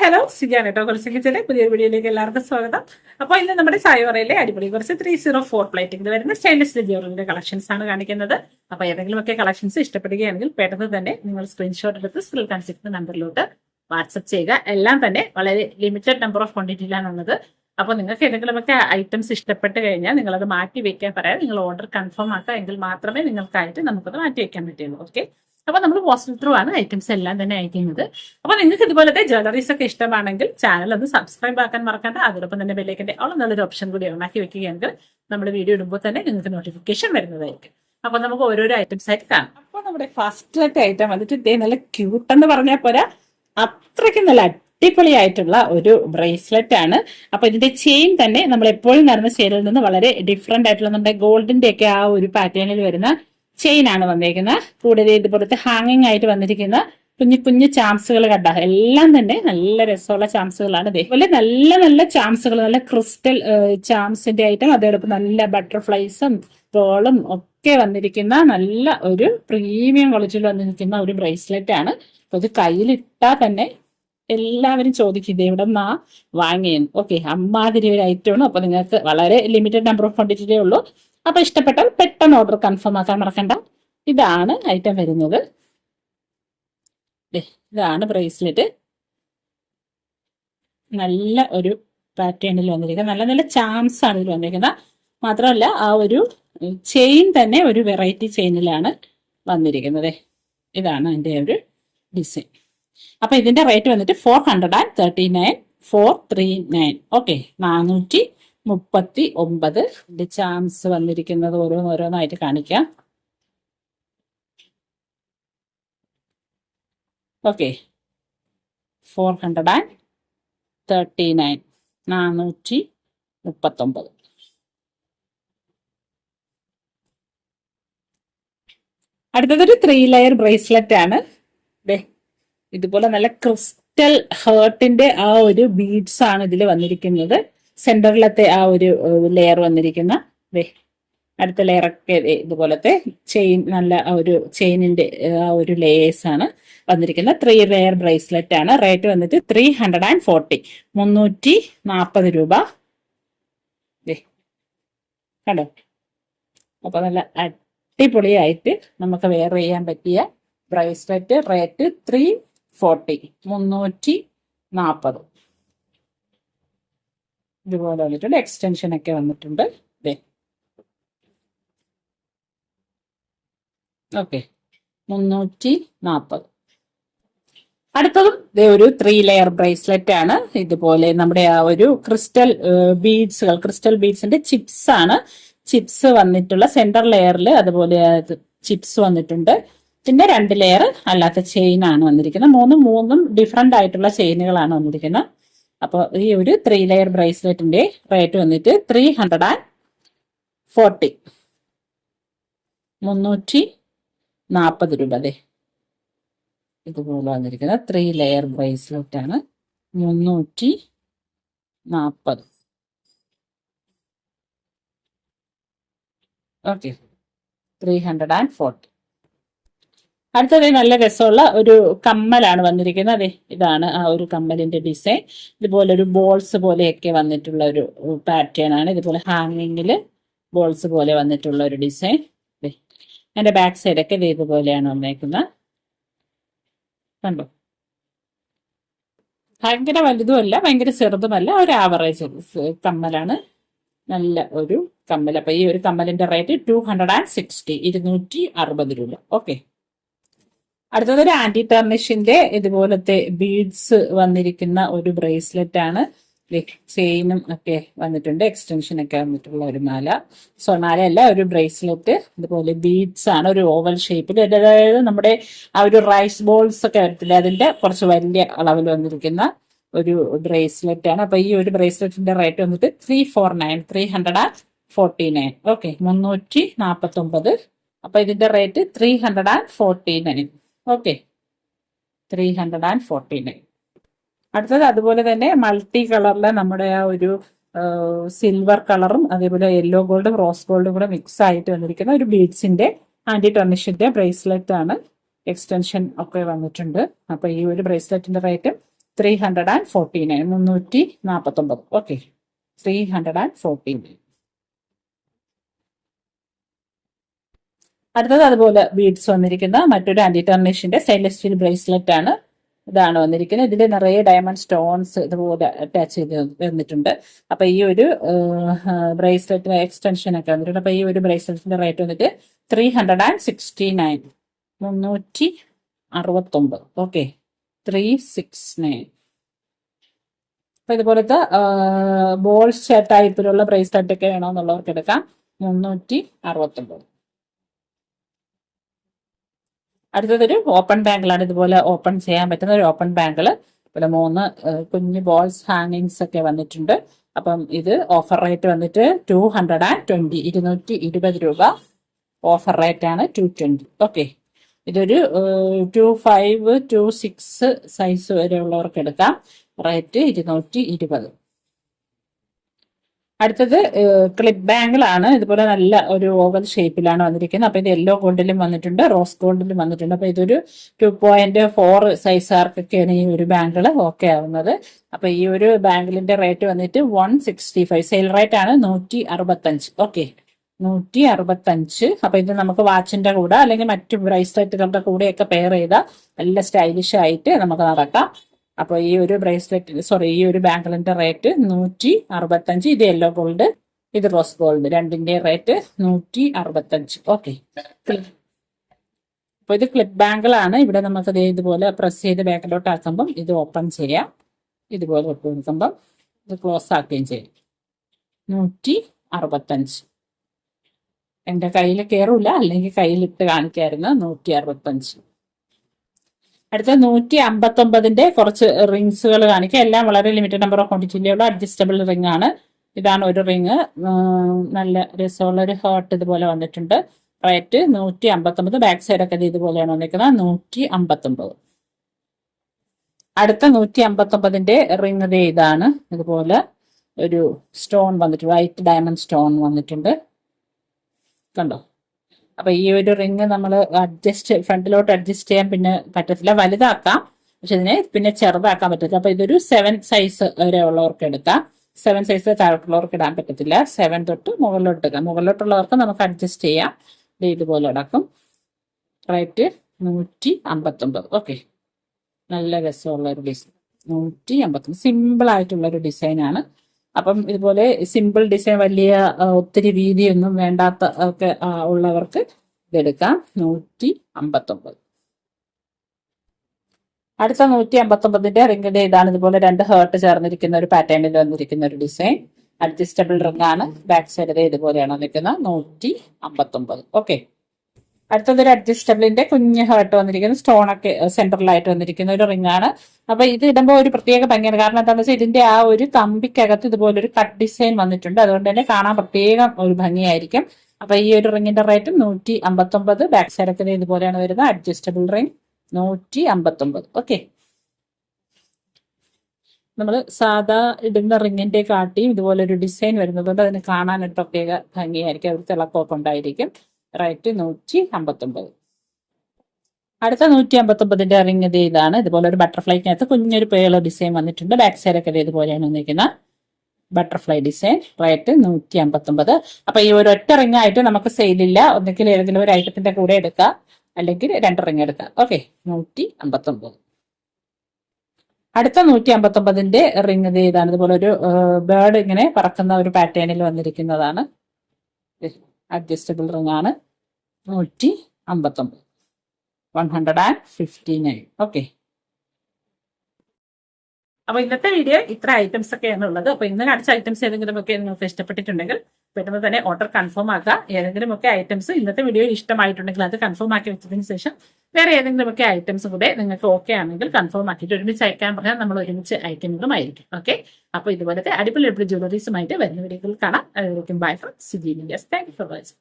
Hello സിജാണ് കേട്ടോ. കൊലസിക്കിച്ചിലെ പുതിയൊരു വീഡിയോയിലേക്ക് എല്ലാവർക്കും സ്വാഗതം. അപ്പോൾ ഇന്ന് നമ്മുടെ സായോറയിലെ അടിപൊളി കുറച്ച് 304 പ്ലേറ്റിംഗ് വരുന്ന സ്റ്റെയിൻലെസ് സ്റ്റീൽ ജ്വല്ലറിന്റെ കളക്ഷൻസ് ആണ് കാണിക്കുന്നത്. അപ്പോൾ ഏതെങ്കിലുമൊക്കെ കളക്ഷൻസ് ഇഷ്ടപ്പെടുകയാണെങ്കിൽ പെട്ടെന്ന് തന്നെ നിങ്ങൾ സ്ക്രീൻഷോട്ട് എടുത്ത് സ്ക്രീൻ കാണിച്ചിരിക്കുന്ന നമ്പറിലോട്ട് വാട്സപ്പ് ചെയ്യുക. എല്ലാം തന്നെ വളരെ ലിമിറ്റഡ് നമ്പർ ഓഫ് ക്വാണ്ടിറ്റിയിലാണുള്ളത്. അപ്പോൾ നിങ്ങൾക്ക് ഏതെങ്കിലുമൊക്കെ ഐറ്റംസ് ഇഷ്ടപ്പെട്ട് കഴിഞ്ഞാൽ നിങ്ങളത് മാറ്റി വെക്കാൻ പറയാം. നിങ്ങൾ ഓർഡർ കൺഫേം ആക്കുക, എങ്കിൽ മാത്രമേ നിങ്ങൾക്കായിട്ട് നമുക്കത് മാറ്റി വെക്കാൻ പറ്റുള്ളൂ. ഓക്കെ, അപ്പൊ നമ്മൾ പോസ്റ്റൽ ത്രൂ ആണ് ഐറ്റംസ് എല്ലാം തന്നെ അയക്കുന്നത്. അപ്പൊ നിങ്ങൾക്ക് ഇതുപോലത്തെ ജ്വല്ലറീസ് ഒക്കെ ഇഷ്ടമാണെങ്കിൽ ചാനൽ ഒന്ന് സബ്സ്ക്രൈബ് ആക്കാൻ മറക്കണ്ട. അതോടൊപ്പം തന്നെ ബെല്ലൈക്കന്റെ ഓൾ നല്ലൊരു ഓപ്ഷൻ കൂടി ഓണാക്കി വെക്കുകയാണെങ്കിൽ നമ്മുടെ വീഡിയോ ഇടുമ്പോൾ തന്നെ നിങ്ങൾക്ക് നോട്ടിഫിക്കേഷൻ വരുന്നതായിരിക്കും. അപ്പൊ നമുക്ക് ഓരോരോ ഐറ്റംസ് ആയിട്ട് കാണാം. അപ്പൊ നമ്മുടെ ഫസ്റ്റ് ഐറ്റം വന്നിട്ട് ഇതേ നല്ല ക്യൂട്ട് എന്ന് പറഞ്ഞാൽ പോരാ, അത്രയ്ക്ക് നല്ല അടിപൊളിയായിട്ടുള്ള ഒരു ബ്രേസ്ലെറ്റ് ആണ്. അപ്പൊ ഇതിന്റെ ചെയിൻ തന്നെ നമ്മൾ എപ്പോഴും നടന്ന ചെയിനിൽ നിന്ന് വളരെ ഡിഫറെന്റ് ആയിട്ടുള്ള നമ്മുടെ ഗോൾഡിന്റെ ഒക്കെ ആ ഒരു പാറ്റേണിൽ വരുന്ന ചെയിൻ ആണ് വന്നിരിക്കുന്നത്. കൂടാതെ ഇതുപോലത്തെ ഹാങ്ങിങ് ആയിട്ട് വന്നിരിക്കുന്ന കുഞ്ഞു കുഞ്ഞു ചാംസുകൾ കണ്ട എല്ലാം തന്നെ നല്ല രസമുള്ള ചാംസുകളാണ്. ഇതേപോലെ നല്ല നല്ല ചാംസുകൾ, നല്ല ക്രിസ്റ്റൽ ചാംസിന്റെ ഐറ്റം, അതോടൊപ്പം നല്ല ബട്ടർഫ്ലൈസും റോളും ഒക്കെ വന്നിരിക്കുന്ന നല്ല ഒരു പ്രീമിയം ക്വാളിറ്റിയിൽ വന്നിരിക്കുന്ന ഒരു ബ്രേസ്ലെറ്റ് ആണ്. അപ്പൊ ഇത് കയ്യിലിട്ടാൽ തന്നെ എല്ലാവരും ചോദിക്കും ഇത് എവിടെ നിന്നാ വാങ്ങിയെന്ന്. ഓക്കെ, അമ്മാതിരി ഒരു ഐറ്റമാണ്. അപ്പൊ നിങ്ങൾക്ക് വളരെ ലിമിറ്റഡ് നമ്പർ ഓഫ് ക്വാണ്ടിറ്റിയേ ഉള്ളൂ. അപ്പൊ ഇഷ്ടപ്പെട്ടാൽ പെട്ടെന്ന് ഓർഡർ കൺഫേം ആക്കാൻ മറക്കണ്ട. ഇതാണ് ഐറ്റം വരുന്നത്. ഇതാണ് ബ്രേസ്ലെറ്റ്. നല്ല ഒരു പാറ്റേണിൽ വന്നിരിക്കുന്നത്, നല്ല നല്ല ചാംസ് ആണ് ഇതിൽ വന്നിരിക്കുന്നത്. മാത്രമല്ല ആ ഒരു ചെയിൻ തന്നെ ഒരു വെറൈറ്റി ചെയിനിലാണ് വന്നിരിക്കുന്നത്. ഇതാണ് അതിന്റെ ഒരു ഡിസൈൻ. അപ്പൊ ഇതിന്റെ റേറ്റ് വന്നിട്ട് 439,439. ഓക്കെ, 439. ഇതിന്റെ ചാംസ് വന്നിരിക്കുന്നത് ഓരോന്നോരോന്നായിട്ട് കാണിക്കാം. ഓക്കെ, 439, 439. അടുത്തതൊരു 3 ലെയർ ബ്രേസ്ലെറ്റ് ആണ്. ഇതുപോലെ നല്ല ക്രിസ്റ്റൽ ഹേർട്ടിന്റെ ആ ഒരു ബീഡ്സ് ആണ് ഇതിൽ വന്നിരിക്കുന്നത്. സെന്ററിലത്തെ ആ ഒരു ലെയർ വന്നിരിക്കുന്ന അടുത്ത ലെയറൊക്കെ ഇതുപോലത്തെ ചെയിൻ, നല്ല ഒരു ചെയിനിന്റെ ആ ഒരു ലേയേഴ്സ് ആണ് വന്നിരിക്കുന്നത്. 3 ലെയർ ബ്രേസ്ലെറ്റ് ആണ്. റേറ്റ് വന്നിട്ട് 340, 340 രൂപ. കണ്ടോ? അപ്പൊ നല്ല അടിപൊളിയായിട്ട് നമുക്ക് വെയർ ചെയ്യാൻ പറ്റിയ ബ്രേസ്ലെറ്റ്. റേറ്റ് 340, 340. ഇതുപോലെ വന്നിട്ടുണ്ട്. എക്സ്റ്റൻഷൻ ഒക്കെ വന്നിട്ടുണ്ട്. ഓക്കെ, 340. അടുത്തതും ഒരു 3 ലെയർ ബ്രേസ്ലെറ്റ് ആണ്. ഇതുപോലെ നമ്മുടെ ആ ഒരു ക്രിസ്റ്റൽ ബീഡ്സുകൾ, ക്രിസ്റ്റൽ ബീഡ്സിന്റെ ചിപ്സ് ആണ്. ചിപ്സ് വന്നിട്ടുള്ള സെന്റർ ലെയറിൽ അതുപോലെ ചിപ്സ് വന്നിട്ടുണ്ട്. പിന്നെ 2 ലെയർ അല്ലാത്ത ചെയിൻ ആണ് വന്നിരിക്കുന്നത്. മൂന്നും ഡിഫറെന്റ് ആയിട്ടുള്ള ചെയിനുകളാണ് വന്നിരിക്കുന്നത്. അപ്പോൾ ഈ ഒരു 3 ലെയർ ബ്രേസ്ലെറ്റിന്റെ റേറ്റ് വന്നിട്ട് 340, 340 രൂപ. ഇതുപോലെ വന്നിരിക്കുന്ന 3 ലെയർ ബ്രേസ്ലെറ്റ് ആണ്. 340. ഓക്കെ, 340. അടുത്തത് നല്ല രസമുള്ള ഒരു കമ്മലാണ് വന്നിരിക്കുന്നത്. അതെ, ഇതാണ് ആ ഒരു കമ്മലിന്റെ ഡിസൈൻ. ഇതുപോലെ ഒരു ബോൾസ് പോലെയൊക്കെ വന്നിട്ടുള്ള ഒരു പാറ്റേൺ ആണ്. ഇതുപോലെ ഹാങ്ങിങ്ങിൽ ബോൾസ് പോലെ വന്നിട്ടുള്ള ഒരു ഡിസൈൻ. അതിന്റെ ബാക്ക് സൈഡൊക്കെ ഇതുപോലെയാണ് വന്നേക്കുന്നത്. കണ്ടോ? ഭയങ്കര വലുതുമല്ല, ഭയങ്കര ചെറുതുമല്ല, ഒരു ആവറേജ് കമ്മലാണ്. നല്ല ഒരു കമ്മൽ. അപ്പൊ ഈ ഒരു കമ്മലിന്റെ റേറ്റ് 260, 260 രൂപ. ഓക്കെ, അടുത്തതൊരു ആന്റി ടർണിഷിന്റെ ഇതുപോലത്തെ ബീഡ്സ് വന്നിരിക്കുന്ന ഒരു ബ്രേസ്ലെറ്റ് ആണ്. ചെയിനും ഒക്കെ വന്നിട്ടുണ്ട്, എക്സ്റ്റൻഷൻ ഒക്കെ വന്നിട്ടുള്ള ഒരു മാല. മാലയല്ല, ഒരു ബ്രേസ്ലെറ്റ്. ഇതുപോലെ ബീഡ്സ് ആണ്, ഒരു ഓവൽ ഷേപ്പിൽ. അതായത് നമ്മുടെ ആ ഒരു റൈസ് ബോൾസ് ഒക്കെ വരത്തില്ല, അതിന്റെ കുറച്ച് വലിയ അളവിൽ വന്നിരിക്കുന്ന ഒരു ബ്രേസ്ലെറ്റ് ആണ്. അപ്പൊ ഈ ഒരു ബ്രേസ്ലെറ്റിന്റെ റേറ്റ് വന്നിട്ട് 349. ഓക്കെ, 349. അപ്പൊ ഇതിന്റെ റേറ്റ് 349. ഓക്കെ, 349. അടുത്തത് അതുപോലെ തന്നെ മൾട്ടി കളറിലെ നമ്മുടെ ആ ഒരു സിൽവർ കളറും അതേപോലെ യെല്ലോ ഗോൾഡും റോസ് ഗോൾഡും കൂടെ മിക്സ് ആയിട്ട് വന്നിരിക്കുന്ന ഒരു ബീഡ്സിന്റെ ആന്റി ടർണിഷിന്റെ ബ്രേസ്ലെറ്റ് ആണ്. എക്സ്റ്റൻഷൻ ഒക്കെ വന്നിട്ടുണ്ട്. അപ്പൊ ഈ ഒരു ബ്രേസ്ലെറ്റിന്റെ റേറ്റ് 349, 349. ഓക്കെ, 349. അടുത്തത് അതുപോലെ ബീഡ്സ് വന്നിരിക്കുന്ന മറ്റൊരു ആന്റി ടാർണിഷിന്റെ സ്റ്റെയിൻലെസ് സ്റ്റീൽ ബ്രേസ്ലെറ്റ് ആണ്. ഇതാണ് വന്നിരിക്കുന്നത്. ഇതിൽ നിറയെ ഡയമണ്ട് സ്റ്റോൺസ് ഇതുപോലെ അറ്റാച്ച് ചെയ്ത് വന്നിട്ടുണ്ട്. അപ്പൊ ഈ ഒരു ബ്രേസ്ലെറ്റിന് എക്സ്റ്റൻഷൻ ഒക്കെ വന്നിട്ടുണ്ട്. അപ്പൊ ഈ ഒരു ബ്രേസ്ലെറ്റിന്റെ റേറ്റ് വന്നിട്ട് 369, 369. ഓക്കെ, 369. അപ്പൊ ഇതുപോലത്തെ ബോൾസ് ടൈപ്പിലുള്ള ബ്രേസ്ലെറ്റ് ഒക്കെ വേണമെന്നുള്ളവർക്ക് എടുക്കാം. 369. അടുത്തതൊരു ഓപ്പൺ ബാങ്കിളാണ്. ഇതുപോലെ ഓപ്പൺ ചെയ്യാൻ പറ്റുന്ന ഒരു ഓപ്പൺ ബാങ്കിള്. ഇവിടെ 3 കുഞ്ഞു ബോൾസ് ഹാങ്ങിങ്സ് ഒക്കെ വന്നിട്ടുണ്ട്. അപ്പം ഇത് ഓഫർ റേറ്റ് വന്നിട്ട് 220, 220 രൂപ ഓഫർ റേറ്റ് ആണ്. 220. ഓക്കെ, ഇതൊരു 25, 26 സൈസ് വരെ ഉള്ളവർക്ക് എടുക്കാം. റേറ്റ് 220. അടുത്തത് ക്ലിപ്പ് ബാങ്കിളാണ്. ഇതുപോലെ നല്ല ഒരു ഓവൽ ഷേപ്പിലാണ് വന്നിരിക്കുന്നത്. അപ്പൊ ഇത് യെല്ലോ ഗോൾഡിലും വന്നിട്ടുണ്ട്, റോസ് ഗോൾഡിലും വന്നിട്ടുണ്ട്. അപ്പൊ ഇതൊരു 2.4 സൈസുകാർക്കൊക്കെയാണ് ഈ ഒരു ബാങ്കിള് ഓക്കെ ആവുന്നത്. അപ്പൊ ഈ ഒരു ബാങ്കിളിന്റെ റേറ്റ് വന്നിട്ട് 165. സെയിൽ റേറ്റ് ആണ് 165. ഓക്കെ, 165. അപ്പൊ ഇത് നമുക്ക് വാച്ചിന്റെ കൂടെ അല്ലെങ്കിൽ മറ്റു ബ്രേസ്ലെറ്റുകളുടെ കൂടെയൊക്കെ പെയർ ചെയ്താൽ നല്ല സ്റ്റൈലിഷ് ആയിട്ട് നമുക്ക് നടക്കാം. അപ്പൊ ഈ ഒരു ഈ ഒരു ബാങ്കിളിന്റെ റേറ്റ് 165. ഇത് യെല്ലോ ഗോൾഡ്, ഇത് റോസ് ഗോൾഡ്, രണ്ടിന്റെ റേറ്റ് 165. ഓക്കെ, അപ്പൊ ഇത് ക്ലിപ്പ് ബാങ്കിളാണ്. ഇവിടെ നമുക്ക് ഇതുപോലെ പ്രസ് ചെയ്ത് ബാക്കിലോട്ട് ആക്കുമ്പം ഇത് ഓപ്പൺ ചെയ്യാം. ഇതുപോലെ ഇട്ട് കൊടുക്കുമ്പം ഇത് ക്ലോസ് ആക്കുകയും ചെയ്യാം. 165. എന്റെ കയ്യിൽ കയറൂല, അല്ലെങ്കിൽ കയ്യിലിട്ട് കാണിക്കായിരുന്നു. 165. അടുത്ത 159ന്റെ കുറച്ച് റിങ്സുകൾ കാണിക്കാം. എല്ലാം വളരെ ലിമിറ്റഡ് നമ്പർ ഓഫ് ക്വാണ്ടിറ്റിയിലുള്ള അഡ്ജസ്റ്റബിൾ റിംഗ് ആണ്. ഇതാണ് ഒരു റിങ്. നല്ല രസമുള്ള ഒരു ഹേർട്ട് ഇതുപോലെ വന്നിട്ടുണ്ട്. റേറ്റ് 159. ബാക്ക് സൈഡൊക്കെ ഇതുപോലെയാണ് വന്നിരിക്കുന്നത്. 159. അടുത്ത 159ന്റെ റിങ് ഇതാണ്. ഇതുപോലെ ഒരു സ്റ്റോൺ വന്നിട്ടുണ്ട്, വൈറ്റ് ഡയമണ്ട് സ്റ്റോൺ വന്നിട്ടുണ്ട്. കണ്ടോ? അപ്പൊ ഈ ഒരു റിങ് നമ്മൾ ഫ്രണ്ടിലോട്ട് അഡ്ജസ്റ്റ് ചെയ്യാൻ പിന്നെ പറ്റത്തില്ല, വലുതാക്കാം, പക്ഷെ ഇതിനെ പിന്നെ ചെറുതാക്കാൻ പറ്റത്തില്ല. അപ്പൊ ഇതൊരു 7 സൈസ് വരെ ഉള്ളവർക്ക് എടുക്കാം. 7 സൈസ് താഴോട്ടുള്ളവർക്ക് ഇടാൻ പറ്റത്തില്ല. 7 തൊട്ട് മുകളിലോട്ട് എടുക്കാം. മുകളിലോട്ടുള്ളവർക്ക് നമുക്ക് അഡ്ജസ്റ്റ് ചെയ്യാം. ഇതുപോലെ അടക്കും. റേറ്റ് 159. ഓക്കെ, നല്ല രസമുള്ള ഒരു ഡിസൈൻ. 159. സിമ്പിൾ ആയിട്ടുള്ള ഒരു ഡിസൈനാണ്. അപ്പം ഇതുപോലെ സിമ്പിൾ ഡിസൈൻ, വലിയ ഒത്തിരി വീതിയൊന്നും വേണ്ടാത്ത ഒക്കെ ഉള്ളവർക്ക് ഇതെടുക്കാം. 159. അടുത്ത 159ന്റെ റിങ്ങിന്റെ ഇതാണ്. ഇതുപോലെ 2 ഹേർട്ട് ചേർന്നിരിക്കുന്ന ഒരു പാറ്റേണിൽ വന്നിരിക്കുന്ന ഒരു ഡിസൈൻ. അഡ്ജസ്റ്റബിൾ റിംഗ് ആണ്. ബാക്ക് സൈഡ് ഇതുപോലെയാണ് വന്നിരിക്കുന്നത്. 159. ഓക്കെ, അടുത്തതൊരു അഡ്ജസ്റ്റബിളിന്റെ കുഞ്ഞ് ഹേർട്ട് വന്നിരിക്കുന്ന സ്റ്റോണൊക്കെ സെന്ററിലായിട്ട് വന്നിരിക്കുന്ന ഒരു റിംഗ് ആണ്. അപ്പൊ ഇത് ഇടുമ്പോൾ ഒരു പ്രത്യേക ഭംഗിയാണ്. കാരണം എന്താണെന്ന് വെച്ചാൽ ഇതിന്റെ ആ ഒരു കമ്പിക്കകത്ത് ഇതുപോലെ ഒരു കട്ട് ഡിസൈൻ വന്നിട്ടുണ്ട്. അതുകൊണ്ട് തന്നെ കാണാൻ പ്രത്യേകം ഒരു ഭംഗിയായിരിക്കും. അപ്പൊ ഈ ഒരു റിങ്ങിന്റെ റേറ്റും 159. ബാക്ക് സൈഡൊക്കെ ഇതുപോലെയാണ് വരുന്നത്. Adjustable ring 159. ഓക്കെ, നമ്മൾ സാധാ ഇടുന്ന റിങ്ങിന്റെ കാട്ടിയും ഇതുപോലെ ഒരു ഡിസൈൻ വരുന്നതുകൊണ്ട് അതിന് കാണാൻ ഒരു പ്രത്യേക ഭംഗിയായിരിക്കും. ഒരു തിളക്കമൊക്കെ ഉണ്ടായിരിക്കും. റേറ്റ് 159. അടുത്ത 159ന്റെ റിംഗ് ഇതാണ്. ഇതുപോലെ ഒരു ബട്ടർഫ്ലൈക്കകത്ത് കുഞ്ഞൊരു പേള് ഡിസൈൻ വന്നിട്ടുണ്ട്. ബാക്ക് സൈഡൊക്കെ ഇതുപോലെയാണ് വന്നിരിക്കുന്ന ബട്ടർഫ്ലൈ ഡിസൈൻ. റേറ്റ് 159. അപ്പൊ ഈ ഒരു ഒറ്റ റിംഗ് ആയിട്ട് നമുക്ക് സെയിലില്ല. ഒന്നെങ്കിൽ ഏതെങ്കിലും ഒരു ഐറ്റത്തിന്റെ കൂടെ എടുക്കാം, അല്ലെങ്കിൽ 2 റിംഗ് എടുക്കാം. ഓക്കെ, 159. അടുത്ത 159ന്റെ റിംഗ് ഇതാണ്. ഇതുപോലെ ഒരു ബേർഡ് ഇങ്ങനെ പറക്കുന്ന ഒരു പാറ്റേണിൽ വന്നിരിക്കുന്നതാണ്. അഡ്ജസ്റ്റബിൾ റിംഗ് ആണ്. 159. 159. ഓക്കെ, അപ്പൊ ഇന്നത്തെ വീഡിയോ ഇത്ര ഐറ്റംസ് ഒക്കെയാണ് ഉള്ളത്. അപ്പൊ ഇന്ന് കാണിച്ച ഐറ്റംസ് ഏതെങ്കിലും ഒക്കെ നിങ്ങൾക്ക് ഇഷ്ടപ്പെട്ടിട്ടുണ്ടെങ്കിൽ പെട്ടെന്ന് തന്നെ ഓർഡർ കൺഫേം ആക്കുക. ഏതെങ്കിലും ഒക്കെ ഐറ്റംസ് ഇന്നത്തെ വീഡിയോയിൽ ഇഷ്ടമായിട്ടുണ്ടെങ്കിൽ അത് കൺഫേം ആക്കി വെച്ചതിന് ശേഷം വേറെ ഏതെങ്കിലും ഒക്കെ ഐറ്റംസ് കൂടെ നിങ്ങൾക്ക് ഓക്കെ ആണെങ്കിൽ കൺഫേം ആക്കിയിട്ട് ഒരുമിച്ച് അയക്കാൻ പറഞ്ഞാൽ നമ്മൾ ഒരുമിച്ച് അയക്കുന്നതുമായിരിക്കും. ഓക്കെ, അപ്പൊ ഇതുപോലത്തെ അടിപൊളി ജ്വല്ലറീസുമായിട്ട് വരുന്ന വീഡിയോകൾ കാണാം. അതിലേക്കും bye from CG medias. Thank you for watching.